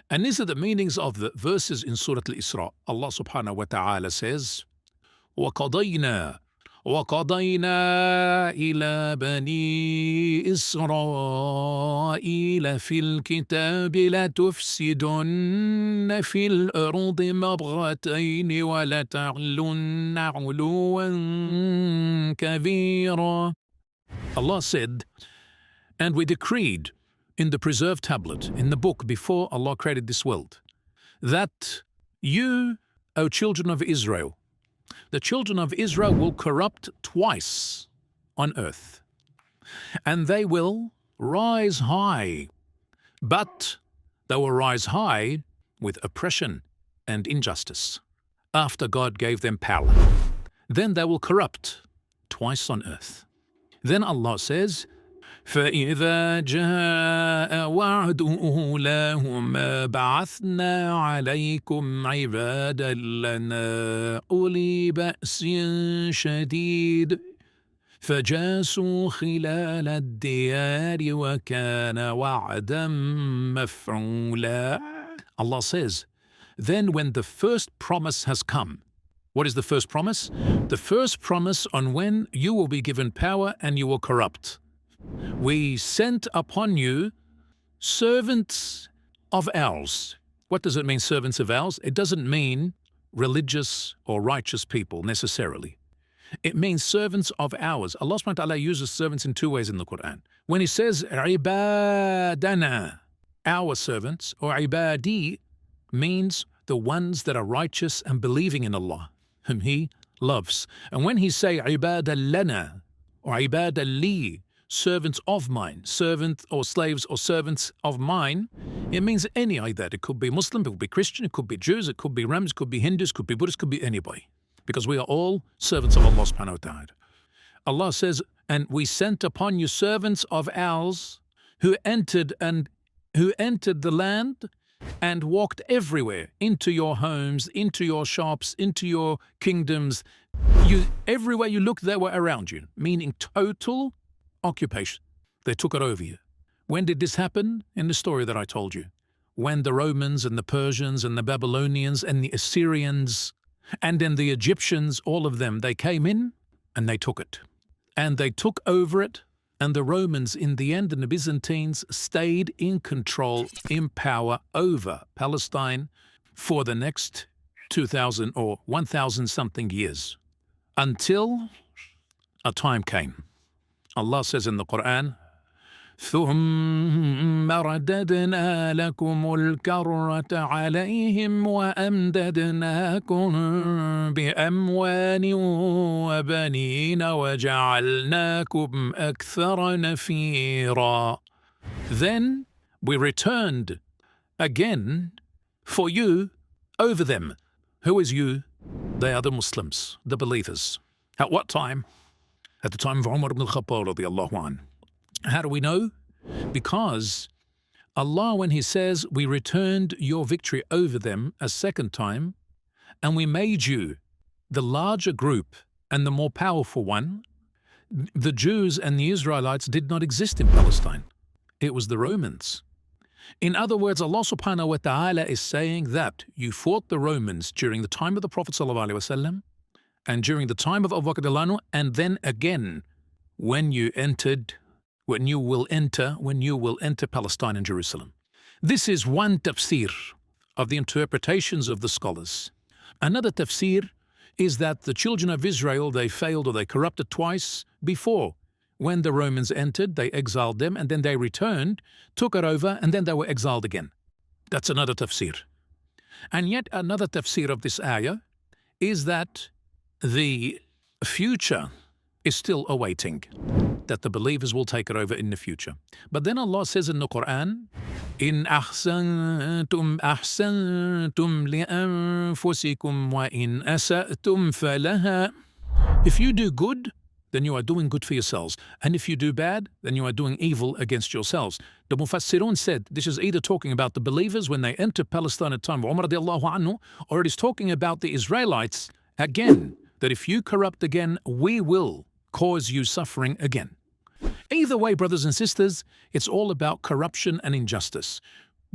And these are the meanings of the verses in Surah Al-Isra. Allah subhanahu wa ta'ala says, وَقَضَيْنَا إِلَى بَنِي إِسْرَائِيلَ فِي الْكِتَابِ لَتُفْسِدُنَّ فِي الْأَرْضِ مَرَّتَيْنِ وَلَتَعْلُنَّ عُلُوًّا كَبِيرًا. Allah said, and we decreed in the preserved tablet, in the book before Allah created this world, that you, O children of Israel, the children of Israel will corrupt twice on earth, and they will rise high, but they will rise high with oppression and injustice after God gave them power. Then they will corrupt twice on earth. Then Allah says, فَإِذَا جَاءَ وَعْدُ أُولَاهُمَا بَعَثْنَا عَلَيْكُمْ عِبَادًا لَنَا أُولِي بَأْسٍ شَدِيدٍ فَجَاسُوا خِلَالَ الدِّيَارِ وَكَانَ وَعْدًا مَفْعُولًا. Allah says, then when the first promise has come. What is the first promise? The first promise on when you will be given power and you will corrupt. We sent upon you servants of ours. What does it mean, servants of ours? It doesn't mean religious or righteous people necessarily. It means servants of ours. Allah subhanahu wa ta'ala uses servants in two ways in the Quran. When He says, ibadana, our servants, or ibadi, means the ones that are righteous and believing in Allah, whom He loves. And when He say ibadallana, or ibadalli, servants of mine, servant or slaves or servants of mine, it means any like that. It could be Muslim, it could be Christian, it could be Jews, it could be Rams, it could be Hindus, it could be Buddhists, it could be anybody. Because we are all servants of Allah subhanahu wa ta'ala. Allah says, and we sent upon you servants of ours who entered the land and walked everywhere, into your homes, into your shops, into your kingdoms. Everywhere you looked, they were around you, meaning total occupation. They took it over you. When did this happen? In the story that I told you. When the Romans and the Persians and the Babylonians and the Assyrians and then the Egyptians, all of them, they came in and they took it. And they took over it, and the Romans in the end and the Byzantines stayed in control, in power over Palestine for the next 2,000 or 1,000 something years. Until a time came. Allah says in the Quran, ثُمَّ رَدَدْنَا لَكُمُ الْكَرَّةَ عَلَيْهِمْ وَأَمْدَدْنَاكُمْ بِأَمْوَالٍ وَبَنِينَ وَجَعَلْنَاكُمْ أَكْثَرَ نَفِيرًا. Then we returned again for you over them. Who is you? They are the Muslims, the believers. At what time? At the time of Umar ibn al-Khattab radiyallahu anhu. How do we know? Because Allah, when He says, we returned your victory over them a second time, and we made you the larger group and the more powerful one, the Jews and the Israelites did not exist in Palestine. It was the Romans. In other words, Allah subhanahu wa ta'ala is saying that you fought the Romans during the time of the Prophet sallallahu alaihi wasallam, and during the time of Abu Bakr radhiyallahu anhu, and then again when you will enter Palestine and Jerusalem. This is one tafsir of the interpretations of the scholars. Another tafsir is that the children of Israel, they failed or they corrupted twice before. When the Romans entered, they exiled them, and then they returned, took it over, and then they were exiled again. That's another tafsir. And yet another tafsir of this ayah is that the future is still awaiting, that the believers will take it over in the future. But then Allah says in the Quran, إِنْ أَحْسَنْتُمْ أَحْسَنْتُمْ لِأَنفُسِكُمْ وَإِنْ أَسَأْتُمْ فَلَهَا. If you do good, then you are doing good for yourselves. And if you do bad, then you are doing evil against yourselves. The Mufassirun said this is either talking about the believers when they enter Palestine at the time of Umar radiallahu anhu, or it is talking about the Israelites again, that if you corrupt again, we will cause you suffering again. Either way, brothers and sisters, it's all about corruption and injustice.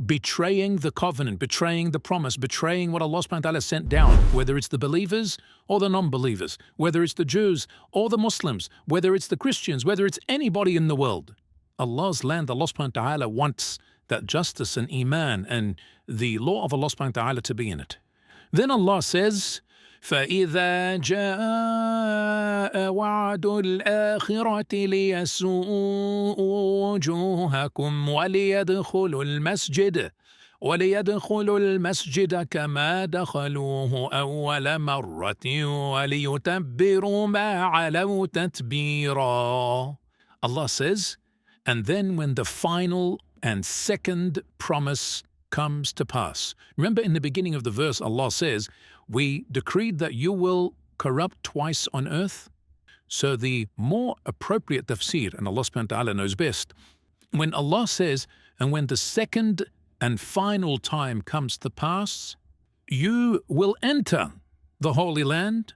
betraying the covenant, betraying the promise, betraying what Allah subhanahu wa ta'ala sent down, whether it's the believers or the non-believers, whether it's the Jews or the Muslims, whether it's the Christians, whether it's anybody in the world. Allah's land, Allah subhanahu wa ta'ala wants that justice and iman and the law of Allah subhanahu wa ta'ala to be in it. Then Allah says, فَإِذَا جَاءَ وَعْدُ الْآخِرَةِ لِيَسُوءُوا وُجُوهَكُمْ وَلِيَدْخُلُوا الْمَسْجِدَ كَمَا دَخَلُوهُ أَوَّلَ مَرَّةٍ وَلِيُتَبِّرُوا مَا عَلَوْا تَتْبِيرًا. Allah says, and then when the final and second promise comes to pass. Remember in the beginning of the verse, Allah says, we decreed that you will corrupt twice on earth. So the more appropriate tafsir, and Allah subhanahu wa ta'ala knows best, when Allah says, and when the second and final time comes to pass, you will enter the Holy Land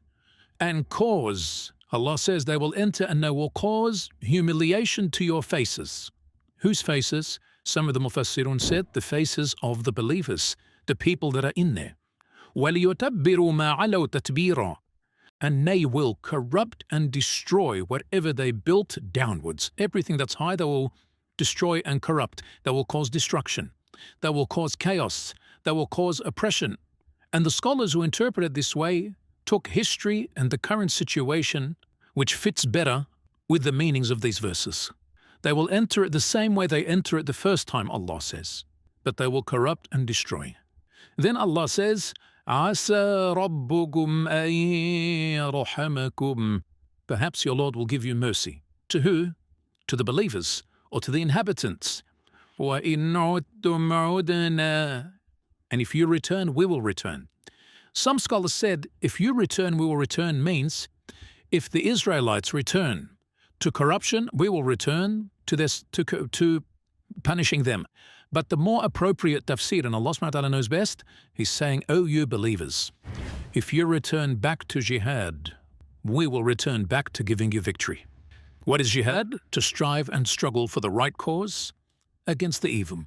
and cause, Allah says, they will enter and they will cause humiliation to your faces. Whose faces? Some of the Mufassirun said the faces of the believers, the people that are in there. وَلِيُتَبِّرُوا مَا عَلَوْا تَتْبِيرًا. And they will corrupt and destroy whatever they built downwards. Everything that's high, they will destroy and corrupt. They will cause destruction. They will cause chaos. They will cause oppression. And the scholars who interpreted this way took history and the current situation, which fits better with the meanings of these verses. They will enter it the same way they enter it the first time, Allah says, but they will corrupt and destroy. Then Allah says, عَسَى رَبُّكُمْ أَن يَرْحَمَكُمْ. Perhaps your Lord will give you mercy. To who? To the believers or to the inhabitants. وَإِنْ عُدْتُمْ عُدْنَا. And if you return, we will return. Some scholars said, if you return, we will return means if the Israelites return to corruption, we will return to this, to punishing them. But the more appropriate tafsir, and Allah subhanahu wa ta'ala knows best, He's saying, O you believers, if you return back to jihad, we will return back to giving you victory. What is jihad? To strive and struggle for the right cause against the evil.